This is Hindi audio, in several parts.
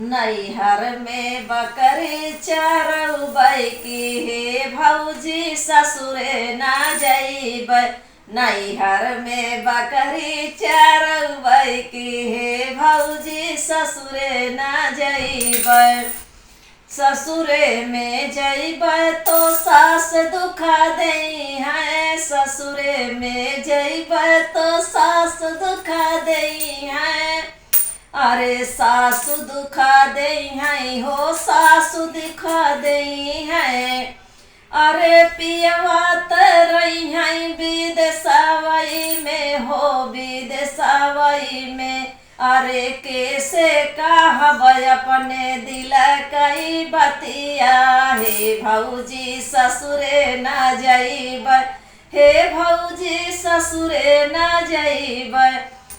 नैहर में बकरी चरबै की हे भौजी ससुरे ना जइबै। नैहर में बकरी चरबै की हे भौजी ससुरे ना जइबै। ससुरे में जइबै तो सास दुखा दई है। ससुरे में जइबै तो सास दुखा दई है। अरे सासु दुखा दई है हो सासु दुखा दई है। अरे पियवा तरई है विदेशवई में हो विदेशवई में। अरे कैसे कहब अपने दिल कई बतिया हे भौजी ससुरे ना जइबै। हे भौजी ससुरे ना जइबै।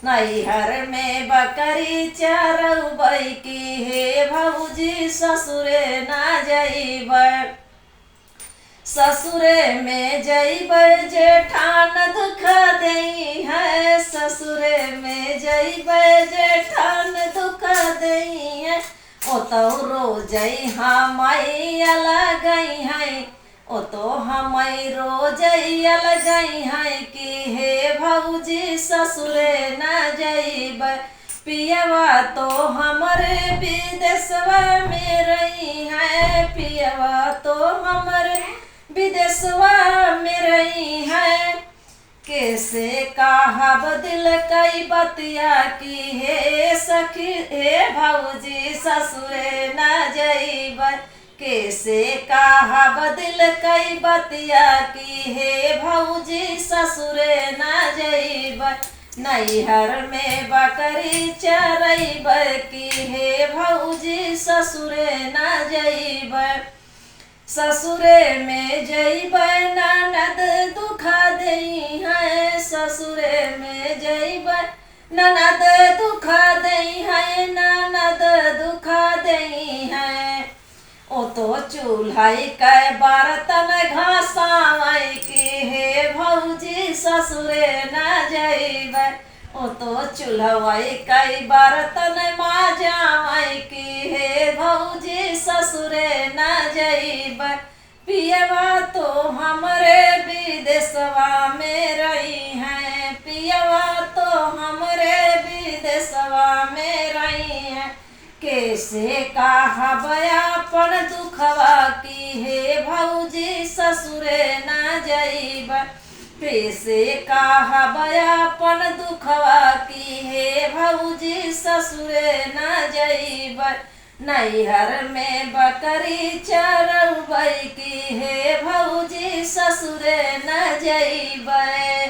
नैहर में बकरी चरबै की हे भौजी ससुरे ना जइबै। ससुरे में जइबै जेठान दुख दई है। ससुरे में जइबै जेठान दुख दई है। ओ तो रोजई हमई अलगई है। ओ तो हमई रोजई अलगई है कि हे भौजी ससुरे ना जइबै। पियवा तो हमरे विदेशवा में रही है। पियवा तो हमरे विदेशवा में रही है। कैसे कहब दिल कई बतिया की हे सखी हे भौजी ससुरे ना जइबै। कैसे कहब दिल कई बतिया की हे भौजी ससुरे ना जइबै। नैहर में बकरी चरबै की हे भौजी ससुरे ना जइबै। ससुरे में जइबै ननद दुखा दई है। ससुरे में जइबै ननद दुखा दई है। ननद दुखा दई है। ओ तो चूल्हाई के बर्तन घसावै की हे भौजी ससुरे ना जइबै। ओ तो चूल्हाई के बर्तन मांजावै की हे भौजी ससुरे ना जइबै। पियवा तो हमरे विदेशवा में रही है। पियवा तो हमरे विदेशवा में रही है। कैसे कहब अपन दुखवा की हे भौजी ससुरे ना जइबै। कैसे कहब अपन दुखवा की हे भौजी ससुरे ना जइबै। नैहर में बकरी चरबै की हे भौजी ससुरे ना जइबै।